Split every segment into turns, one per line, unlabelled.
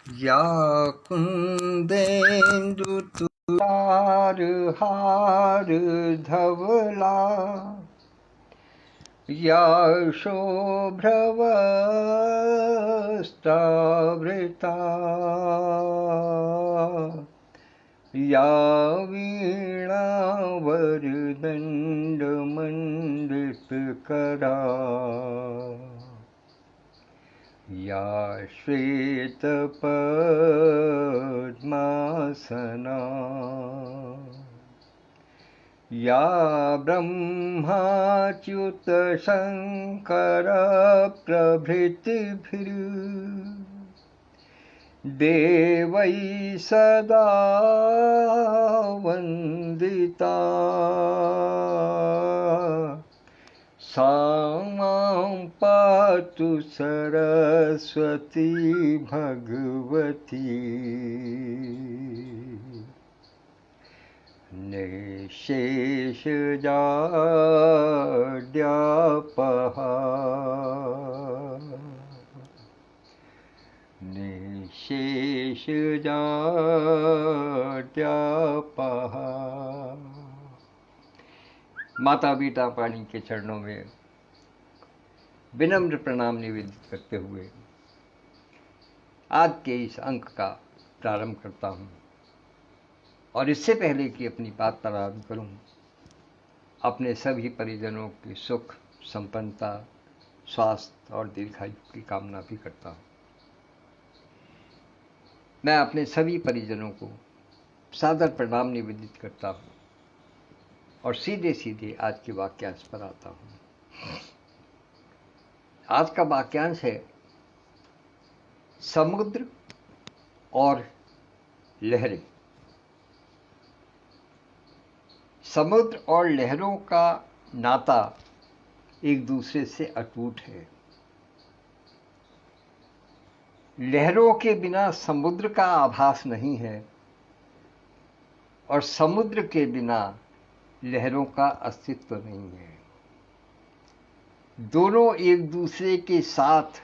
या कुंदेन्दु तुषार हार धवला या शोभ्रवस्त्रावृता या वीणावरदण्डमण्डितकरा या श्वेतपद्मासना या ब्रह्माच्युतशङ्करप्रभृतिभिर्देवैः सदा वन्दिता सा मां पातु सरस्वती भगवती निःशेषजाड्यापहा निःशेषजाड्यापहा। माता बीटा पाणी के चरणों में विनम्र प्रणाम निवेदित करते हुए आज के इस अंक का प्रारंभ करता हूँ। और इससे पहले कि अपनी बात प्रारंभ करूँ, अपने सभी परिजनों की सुख, संपन्नता, स्वास्थ्य और दीर्घायु की कामना भी करता हूँ। मैं अपने सभी परिजनों को सादर प्रणाम निवेदित करता हूँ और सीधे सीधे आज के वाक्यांश पर आता हूँ। आज का वाक्यांश है समुद्र और लहरें। समुद्र और लहरों का नाता एक दूसरे से अटूट है। लहरों के बिना समुद्र का आभास नहीं है और समुद्र के बिना लहरों का अस्तित्व नहीं है। दोनों एक दूसरे के साथ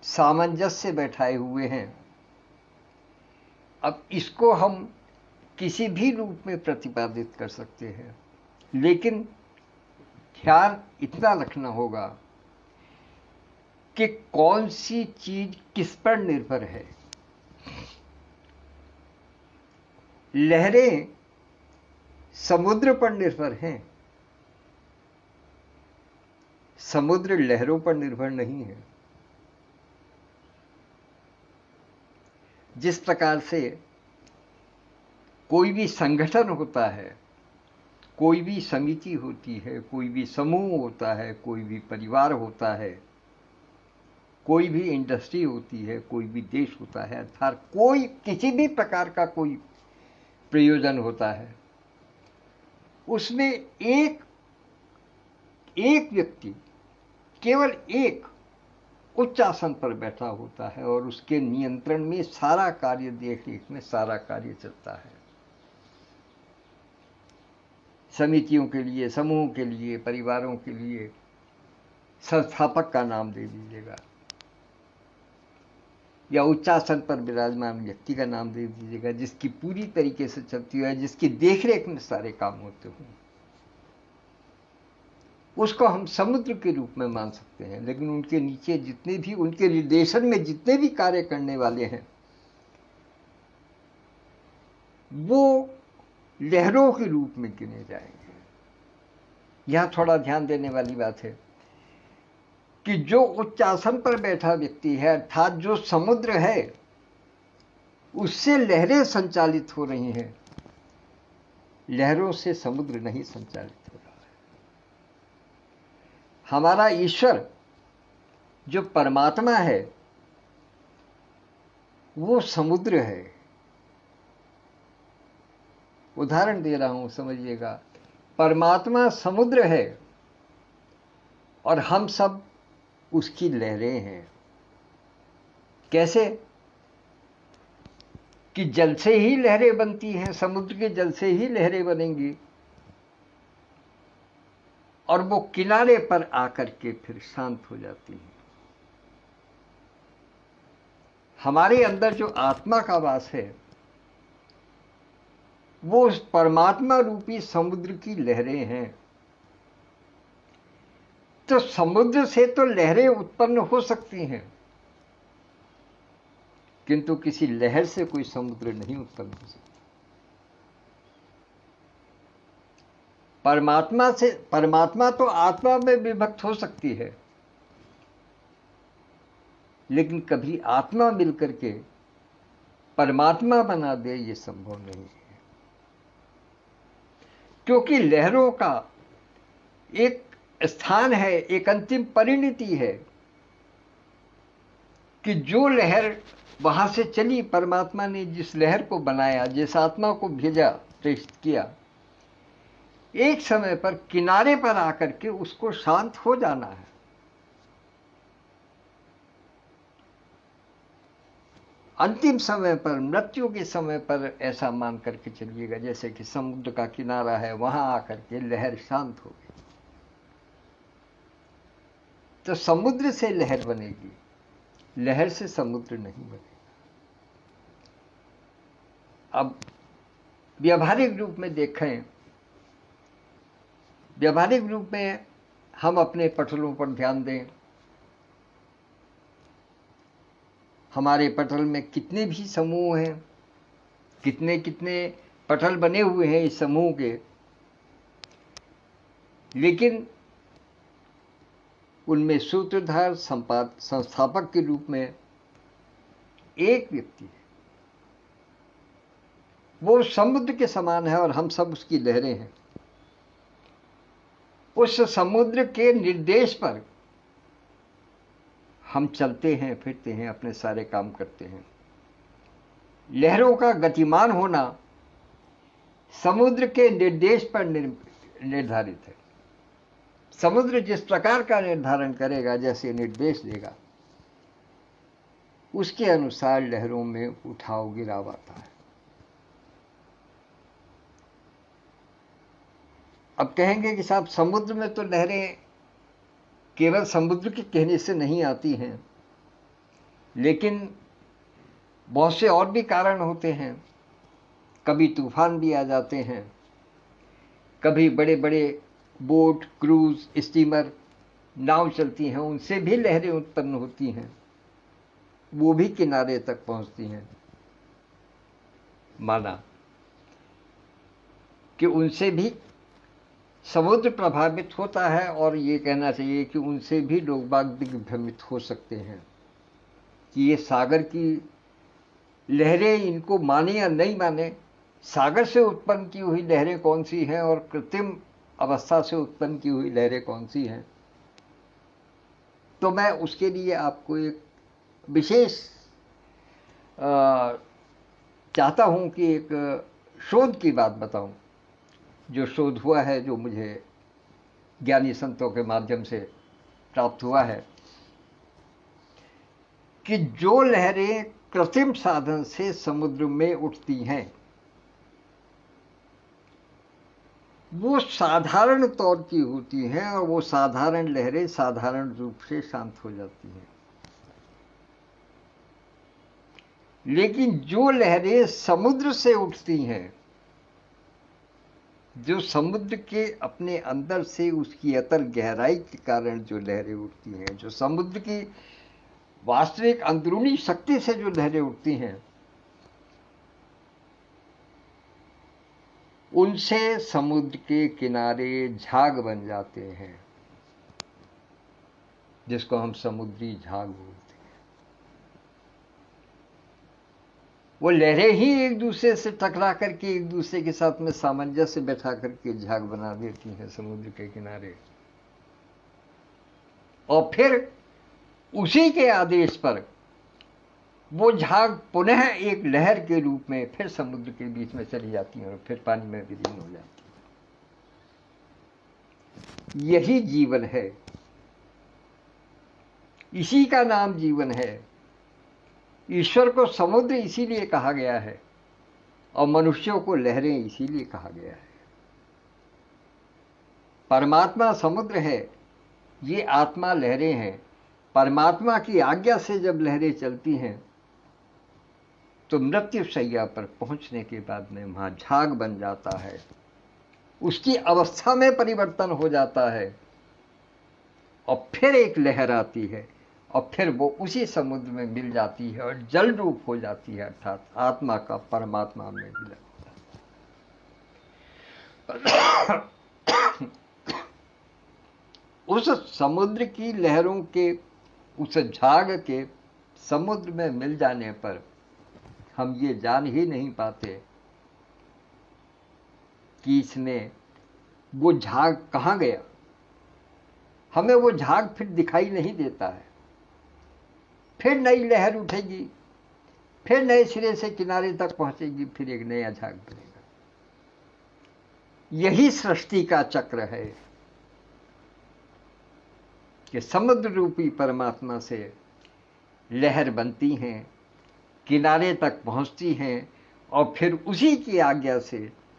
सामंजस्य बैठाए हुए हैं। अब इसको हम किसी भी रूप में प्रतिपादित कर सकते हैं, लेकिन ख्याल इतना रखना होगा कि कौन सी चीज किस पर निर्भर है। लहरें समुद्र पर निर्भर हैं, समुद्र लहरों पर निर्भर नहीं है। जिस प्रकार से कोई भी संगठन होता है, कोई भी समिति होती है, कोई भी समूह होता है, कोई भी परिवार होता है, कोई भी इंडस्ट्री होती है, कोई भी देश होता है, अर्थात कोई किसी भी प्रकार का कोई प्रयोजन होता है, उसमें एक व्यक्ति, केवल एक उच्च आसन पर बैठा होता है और उसके नियंत्रण में सारा कार्य, देखरेख में सारा कार्य चलता है। समितियों के लिए, समूह के लिए, परिवारों के लिए संस्थापक का नाम दे दीजिएगा या उच्चासन पर विराजमान व्यक्ति का नाम दे दीजिएगा, जिसकी पूरी तरीके से चलती है, जिसकी देखरेख में सारे काम होते हों। उसको हम समुद्र के रूप में मान सकते हैं, लेकिन उनके नीचे जितने भी, उनके निर्देशन में जितने भी कार्य करने वाले हैं, वो लहरों के रूप में गिने जाएंगे। यहां थोड़ा ध्यान देने वाली बात है कि जो उच्च आसन पर बैठा व्यक्ति है, अर्थात जो समुद्र है, उससे लहरें संचालित हो रही हैं, लहरों से समुद्र नहीं संचालित हो रहा है। हमारा ईश्वर जो परमात्मा है वो समुद्र है। उदाहरण दे रहा हूं, समझिएगा। परमात्मा समुद्र है और हम सब उसकी लहरें हैं। कैसे? कि जल से ही लहरें बनती हैं, समुद्र के जल से ही लहरें बनेंगी और वो किनारे पर आकर के फिर शांत हो जाती हैं। हमारे अंदर जो आत्मा का वास है वो उस परमात्मा रूपी समुद्र की लहरें हैं। तो समुद्र से तो लहरें उत्पन्न हो सकती हैं, किंतु किसी लहर से कोई समुद्र नहीं उत्पन्न हो सकता। परमात्मा तो आत्मा में विभक्त हो सकती है, लेकिन कभी आत्मा मिलकर के परमात्मा बना दे ये संभव नहीं है। क्योंकि लहरों का एक स्थान है, एक अंतिम परिणति है कि जो लहर वहां से चली, परमात्मा ने जिस लहर को बनाया, जिस आत्मा को भेजा, प्रेषित किया, एक समय पर किनारे पर आकर के उसको शांत हो जाना है। अंतिम समय पर, मृत्यु के समय पर ऐसा मान करके चलिएगा जैसे कि समुद्र का किनारा है, वहां आकर के लहर शांत हो गई। तो समुद्र से लहर बनेगी, लहर से समुद्र नहीं बनेगा। अब व्यावहारिक रूप में देखें, व्यावहारिक रूप में हम अपने पटलों पर ध्यान दें। हमारे पटल में कितने भी समूह हैं, कितने कितने पटल बने हुए हैं इस समूह के, लेकिन उनमें सूत्रधार, संस्थापक के रूप में एक व्यक्ति है। वो समुद्र के समान है और हम सब उसकी लहरें हैं। उस समुद्र के निर्देश पर हम चलते हैं, फिरते हैं, अपने सारे काम करते हैं। लहरों का गतिमान होना समुद्र के निर्देश पर निर्धारित है। समुद्र जिस प्रकार का निर्धारण करेगा, जैसे निर्देश देगा, उसके अनुसार लहरों में उठाव गिराव आता है। अब कहेंगे कि साहब समुद्र में तो लहरें केवल समुद्र के कहने से नहीं आती हैं, लेकिन बहुत से और भी कारण होते हैं। कभी तूफान भी आ जाते हैं, कभी बड़े बड़े बोट, क्रूज, स्टीमर, नाव चलती हैं, उनसे भी लहरें उत्पन्न होती हैं, वो भी किनारे तक पहुंचती हैं। माना कि उनसे भी समुद्र प्रभावित होता है, और ये कहना चाहिए कि उनसे भी लोग बाग दिग्भ्रमित हो सकते हैं कि ये सागर की लहरें इनको माने या नहीं माने। सागर से उत्पन्न की हुई लहरें कौन सी हैं और कृत्रिम अवस्था से उत्पन्न की हुई लहरें कौन सी हैं। तो मैं उसके लिए आपको एक विशेष चाहता हूं कि एक शोध की बात बताऊं, जो शोध हुआ है, जो मुझे ज्ञानी संतों के माध्यम से प्राप्त हुआ है, कि जो लहरें कृत्रिम साधन से समुद्र में उठती हैं, वो साधारण तौर की होती हैं, और वो साधारण लहरें साधारण रूप से शांत हो जाती हैं। लेकिन जो लहरें समुद्र से उठती हैं, जो समुद्र के अपने अंदर से उसकी अतल गहराई के कारण जो लहरें उठती हैं, जो समुद्र की वास्तविक अंदरूनी शक्ति से जो लहरें उठती हैं, उनसे समुद्र के किनारे झाग बन जाते हैं, जिसको हम समुद्री झाग बोलते हैं। वो लहरें ही एक दूसरे से टकरा करके एक दूसरे के साथ में सामंजस्य बैठा करके झाग बना देती हैं समुद्र के किनारे, और फिर उसी के आदेश पर वो झाग पुनः एक लहर के रूप में फिर समुद्र के बीच में चली जाती हैं और फिर पानी में विलीन हो जाती हैं। यही जीवन है, इसी का नाम जीवन है। ईश्वर को समुद्र इसीलिए कहा गया है, और मनुष्यों को लहरें इसीलिए कहा गया है। परमात्मा समुद्र है, ये आत्मा लहरें हैं। परमात्मा की आज्ञा से जब लहरें चलती हैं, तो मृत्यु शैया पर पहुंचने के बाद में वहां झाग बन जाता है, उसकी अवस्था में परिवर्तन हो जाता है और फिर एक लहर आती है और फिर वो उसी समुद्र में मिल जाती है और जल रूप हो जाती है, अर्थात आत्मा का परमात्मा में मिलन होता है। उस समुद्र की लहरों के, उस झाग के समुद्र में मिल जाने पर हम ये जान ही नहीं पाते कि इसने वो झाग कहाँ गया। हमें वो झाग फिर दिखाई नहीं देता है। फिर नई लहर उठेगी, फिर नए सिरे से किनारे तक पहुंचेगी, फिर एक नया झाग बनेगा। यही सृष्टि का चक्र है कि समुद्र रूपी परमात्मा से लहर बनती हैं, किनारे तक पहुंचती हैं और फिर उसी की आज्ञा से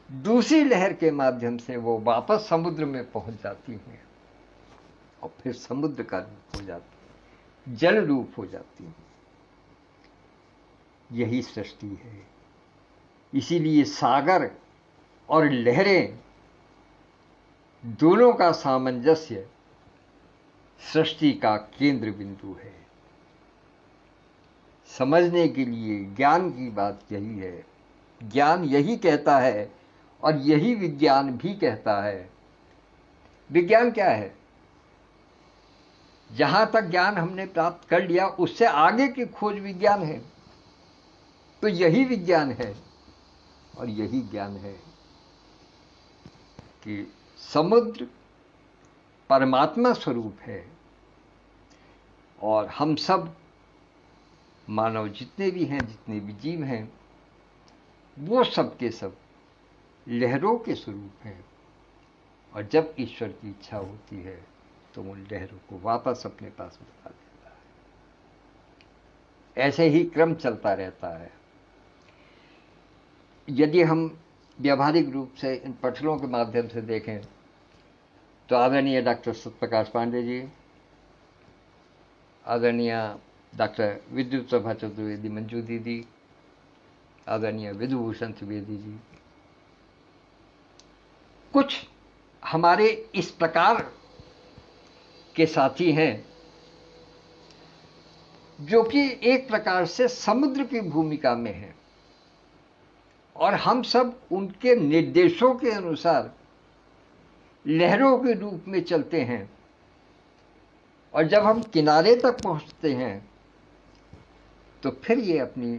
दूसरी लहर के माध्यम से वो वापस समुद्र में पहुंच जाती हैं और फिर समुद्र का रूप हो जाती है, जल रूप हो जाती है। यही सृष्टि है। इसीलिए सागर और लहरें दोनों का सामंजस्य सृष्टि का केंद्र बिंदु है। समझने के लिए ज्ञान की बात यही है। ज्ञान यही कहता है और यही विज्ञान भी कहता है। विज्ञान क्या है? जहां तक ज्ञान हमने प्राप्त कर लिया उससे आगे की खोज विज्ञान है। तो यही विज्ञान है और यही ज्ञान है कि समुद्र परमात्मा स्वरूप है और हम सब मानव जितने भी हैं, जितने भी जीव हैं, वो सब के सब लहरों के स्वरूप हैं। और जब ईश्वर की इच्छा होती है तो उन लहरों को वापस अपने पास बुला लेता है। ऐसे ही क्रम चलता रहता है। यदि हम व्यावहारिक रूप से इन पठलों के माध्यम से देखें तो आदरणीय डॉक्टर सत्यप्रकाश पांडे जी, आदरणीय डॉक्टर विद्युत प्रभा चतुर्वेदी मंजू दीदी, आदरणीय विधुभूषण त्रिवेदी जी, कुछ हमारे इस प्रकार के साथी हैं जो कि एक प्रकार से समुद्र की भूमिका में हैं और हम सब उनके निर्देशों के अनुसार लहरों के रूप में चलते हैं। और जब हम किनारे तक पहुंचते हैं तो फिर ये अपनी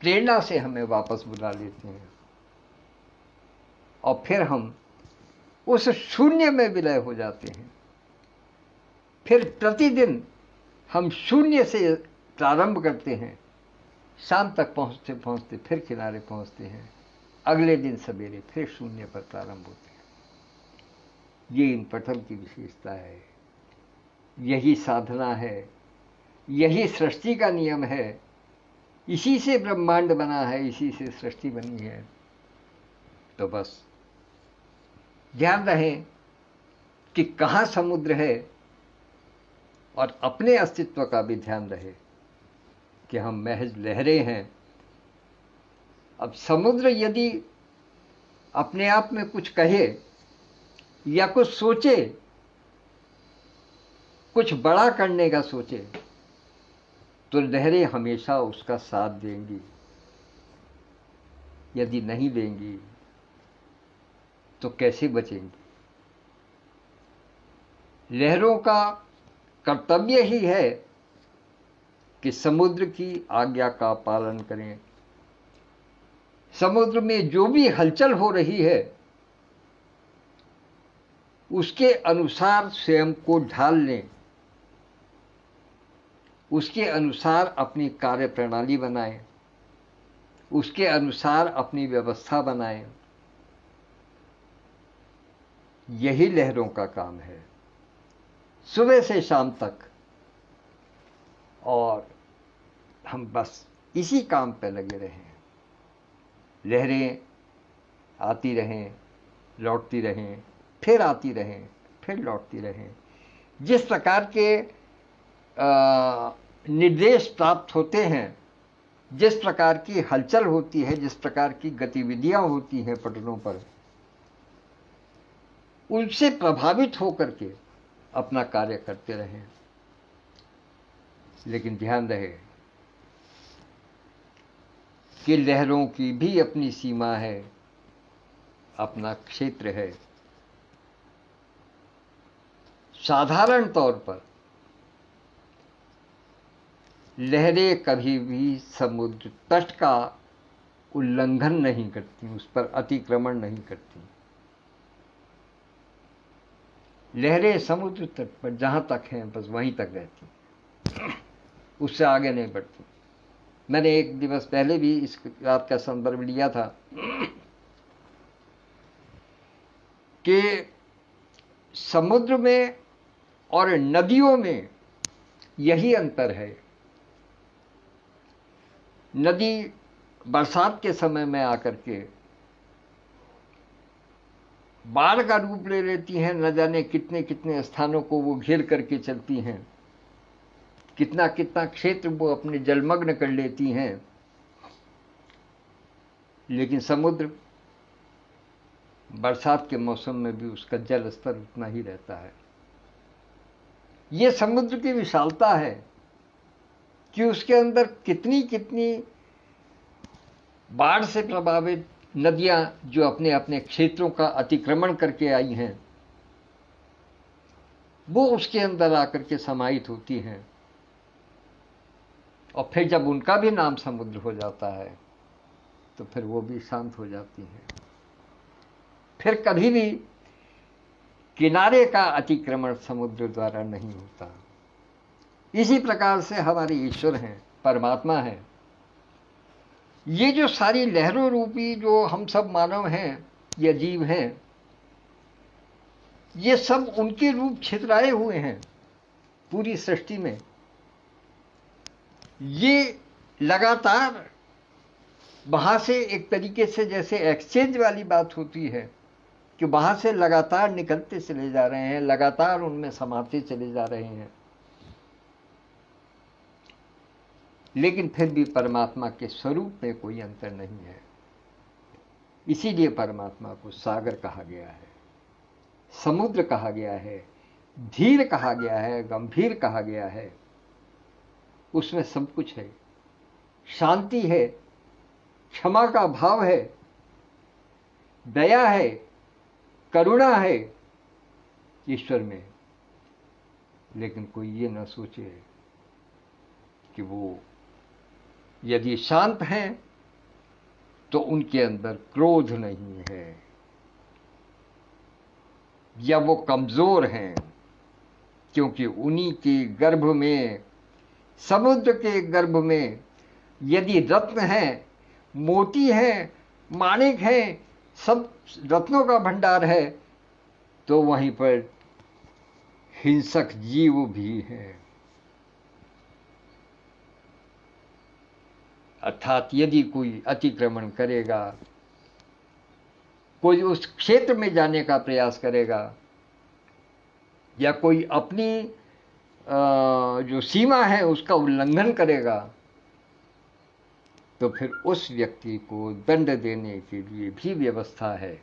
प्रेरणा से हमें वापस बुला लेते हैं और फिर हम उस शून्य में विलय हो जाते हैं। फिर प्रतिदिन हम शून्य से प्रारंभ करते हैं, शाम तक पहुंचते पहुंचते फिर किनारे पहुंचते हैं, अगले दिन सवेरे फिर शून्य पर प्रारंभ होते हैं। ये इन पटल की विशेषता है। यही साधना है, यही सृष्टि का नियम है। इसी से ब्रह्मांड बना है, इसी से सृष्टि बनी है। तो बस ध्यान रहे कि कहाँ समुद्र है और अपने अस्तित्व का भी ध्यान रहे कि हम महज लहरें हैं। अब समुद्र यदि अपने आप में कुछ कहे या कुछ सोचे, कुछ बड़ा करने का सोचे, तो लहरें हमेशा उसका साथ देंगी। यदि नहीं देंगी तो कैसे बचेंगी? लहरों का कर्तव्य ही है कि समुद्र की आज्ञा का पालन करें। समुद्र में जो भी हलचल हो रही है उसके अनुसार स्वयं को ढाल लें, उसके अनुसार अपनी कार्य प्रणाली बनाएं, उसके अनुसार अपनी व्यवस्था बनाएं। यही लहरों का काम है, सुबह से शाम तक। और हम बस इसी काम पे लगे रहें। लहरें आती रहें, लौटती रहें, फिर आती रहें, फिर लौटती रहें। जिस प्रकार के निर्देश प्राप्त होते हैं जिस प्रकार की हलचल होती है, जिस प्रकार की गतिविधियां होती हैं पटलों पर, उनसे प्रभावित होकर के अपना कार्य करते रहें। लेकिन ध्यान रहे कि लहरों की भी अपनी सीमा है, अपना क्षेत्र है। साधारण तौर पर लहरें कभी भी समुद्र तट का उल्लंघन नहीं करती, उस पर अतिक्रमण नहीं करती। लहरें समुद्र तट पर जहां तक हैं बस वहीं तक रहती, उससे आगे नहीं बढ़ती। मैंने एक दिवस पहले भी इस बात का संदर्भ लिया था कि समुद्र में और नदियों में यही अंतर है। नदी बरसात के समय में आकर के बाढ़ का रूप ले लेती हैं, न जाने कितने कितने स्थानों को वो घेर करके चलती हैं, कितना कितना क्षेत्र वो अपने जलमग्न कर लेती हैं। लेकिन समुद्र बरसात के मौसम में भी उसका जल स्तर उतना ही रहता है। ये समुद्र की विशालता है कि उसके अंदर कितनी कितनी बाढ़ से प्रभावित नदियां जो अपने अपने क्षेत्रों का अतिक्रमण करके आई हैं, वो उसके अंदर आकर के समाहित होती हैं। और फिर जब उनका भी नाम समुद्र हो जाता है तो फिर वो भी शांत हो जाती हैं। फिर कभी भी किनारे का अतिक्रमण समुद्र द्वारा नहीं होता। इसी प्रकार से हमारे ईश्वर हैं, परमात्मा हैं। ये जो सारी लहरों रूपी जो हम सब मानव हैं या जीव हैं, ये सब उनके रूप छितराए हुए हैं पूरी सृष्टि में। ये लगातार वहां से एक तरीके से जैसे एक्सचेंज वाली बात होती है कि वहां से लगातार निकलते चले जा रहे हैं, लगातार उनमें समाते चले जा रहे हैं। लेकिन फिर भी परमात्मा के स्वरूप में कोई अंतर नहीं है। इसीलिए परमात्मा को सागर कहा गया है, समुद्र कहा गया है, धीर कहा गया है, गंभीर कहा गया है। उसमें सब कुछ है। शांति है, क्षमा का भाव है, दया है, करुणा है ईश्वर में। लेकिन कोई ये न सोचे कि वो यदि शांत हैं तो उनके अंदर क्रोध नहीं है, या वो कमजोर हैं, क्योंकि उन्हीं के गर्भ में, समुद्र के गर्भ में यदि रत्न हैं, मोती हैं, माणिक हैं, सब रत्नों का भंडार है, तो वहीं पर हिंसक जीव भी हैं। अर्थात यदि कोई अतिक्रमण करेगा, कोई उस क्षेत्र में जाने का प्रयास करेगा, या कोई अपनी जो सीमा है उसका उल्लंघन करेगा, तो फिर उस व्यक्ति को दंड देने के लिए भी व्यवस्था है,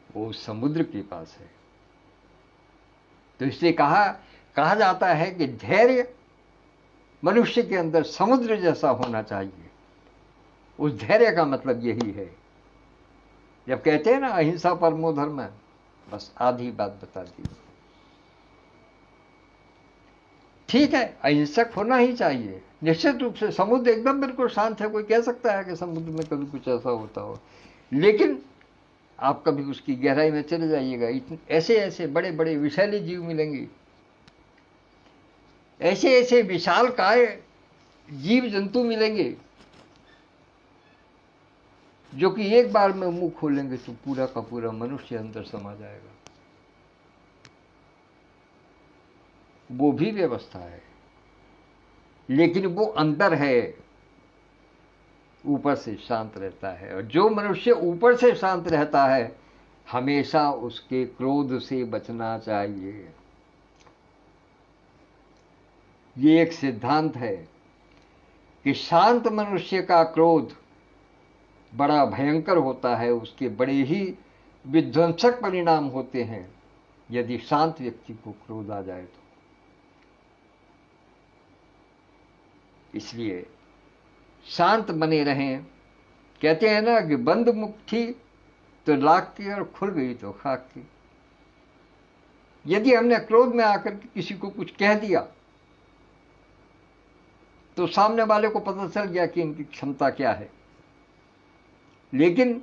वो समुद्र के पास है। तो इसलिए कहा जाता है कि धैर्य मनुष्य के अंदर समुद्र जैसा होना चाहिए। उस धैर्य का मतलब यही है। जब कहते हैं ना अहिंसा परमो धर्म, बस आधी बात बता दी। ठीक है, अहिंसक होना ही चाहिए निश्चित रूप से। समुद्र एकदम बिल्कुल शांत है, कोई कह सकता है कि समुद्र में कभी कुछ ऐसा होता हो, लेकिन आप कभी उसकी गहराई में चले जाइएगा, ऐसे ऐसे बड़े बड़े विषैले जीव मिलेंगे, ऐसे ऐसे विशाल काय जीव जंतु मिलेंगे जो कि एक बार में मुंह खोलेंगे तो पूरा का पूरा मनुष्य अंदर समा जाएगा। वो भी व्यवस्था है, लेकिन वो अंदर है, ऊपर से शांत रहता है। और जो मनुष्य ऊपर से शांत रहता है, हमेशा उसके क्रोध से बचना चाहिए। ये एक सिद्धांत है कि शांत मनुष्य का क्रोध बड़ा भयंकर होता है, उसके बड़े ही विध्वंसक परिणाम होते हैं यदि शांत व्यक्ति को क्रोध आ जाए तो। इसलिए शांत बने रहें। कहते हैं ना कि बंद मुट्ठी तो लाख की और खुल गई तो खाक की। यदि हमने क्रोध में आकर के किसी को कुछ कह दिया तो सामने वाले को पता चल गया कि इनकी क्षमता क्या है। लेकिन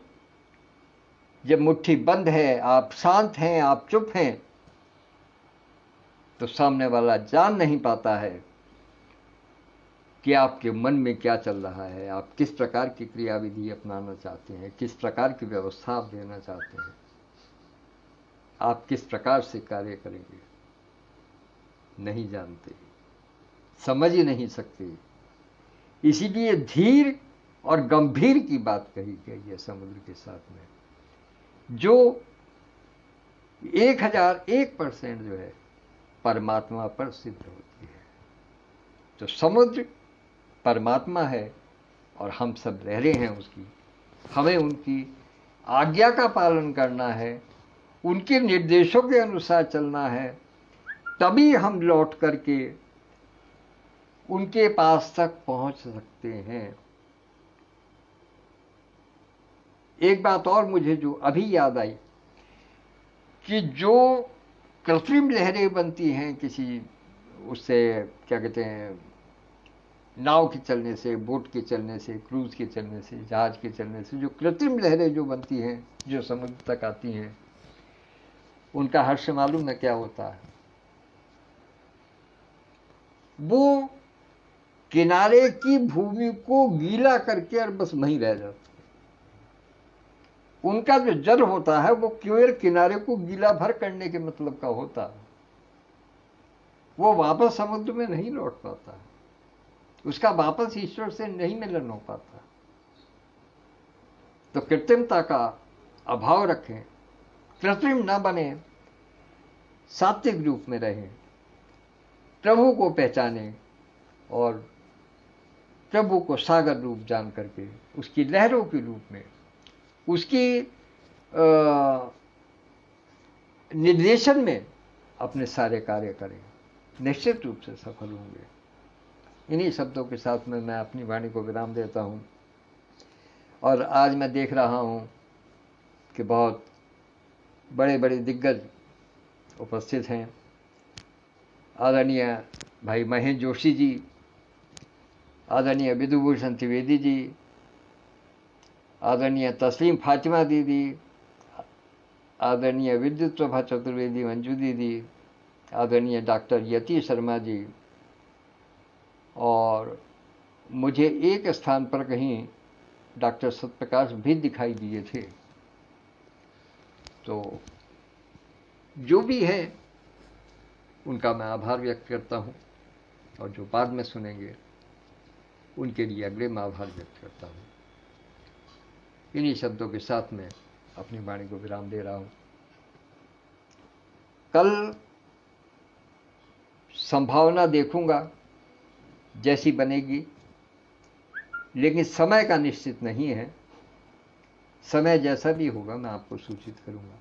जब मुट्ठी बंद है, आप शांत हैं, आप चुप हैं, तो सामने वाला जान नहीं पाता है कि आपके मन में क्या चल रहा है, आप किस प्रकार की क्रियाविधि अपनाना चाहते हैं, किस प्रकार की व्यवस्था आप देना चाहते हैं, आप किस प्रकार से कार्य करेंगे। नहीं जानते, समझ ही नहीं सकते। इसीलिए धीर और गंभीर की बात कही गई है समुद्र के साथ में, जो 1001% जो है परमात्मा पर सिद्ध होती है। तो समुद्र परमात्मा है और हम सब रह रहे हैं उसकी। हमें उनकी आज्ञा का पालन करना है, उनके निर्देशों के अनुसार चलना है, तभी हम लौट करके उनके पास तक पहुंच सकते हैं। एक बात और मुझे जो अभी याद आई कि जो कृत्रिम लहरें बनती हैं किसी, उससे क्या कहते हैं, नाव के चलने से, बोट के चलने से, क्रूज के चलने से, जहाज के चलने से, जो कृत्रिम लहरें जो बनती हैं, जो समुद्र तक आती हैं, उनका हर्ष मालूम है क्या होता है? वो किनारे की भूमि को गीला करके और बस वहीं रह जाता है। उनका जो जल होता है वो केवल किनारे को गीला भर करने के मतलब का होता है, वो वापस समुद्र में नहीं लौट पाता है, उसका वापस ईश्वर से नहीं मिलन हो पाता। तो कृत्रिमता का अभाव रखें, कृत्रिम न बने, सात्विक रूप में रहें, प्रभु को पहचानें और प्रभु को सागर रूप जान करके उसकी लहरों के रूप में उसकी निर्देशन में अपने सारे कार्य करें, निश्चित रूप से सफल होंगे। इन्हीं शब्दों के साथ में मैं अपनी वाणी को विराम देता हूँ। और आज मैं देख रहा हूँ कि बहुत बड़े बड़े दिग्गज उपस्थित हैं। आदरणीय भाई महेश जोशी जी, आदरणीय विधुभूषण त्रिवेदी जी, आदरणीय तस्लीम फातिमा दीदी, आदरणीय विद्युत प्रभा चतुर्वेदी मंजू दीदी, आदरणीय डॉक्टर यति शर्मा जी, और मुझे एक स्थान पर कहीं डॉक्टर सत्यप्रकाश भी दिखाई दिए थे। तो जो भी है उनका मैं आभार व्यक्त करता हूँ, और जो बाद में सुनेंगे उनके लिए अगले मैं आभार व्यक्त करता हूँ। इन्हीं शब्दों के साथ में अपनी वाणी को विराम दे रहा हूँ। कल संभावना देखूंगा जैसी बनेगी, लेकिन समय का निश्चित नहीं है। समय जैसा भी होगा मैं आपको सूचित करूंगा।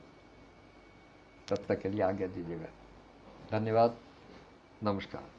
तब तक के लिए आज्ञा दीजिएगा। धन्यवाद, नमस्कार।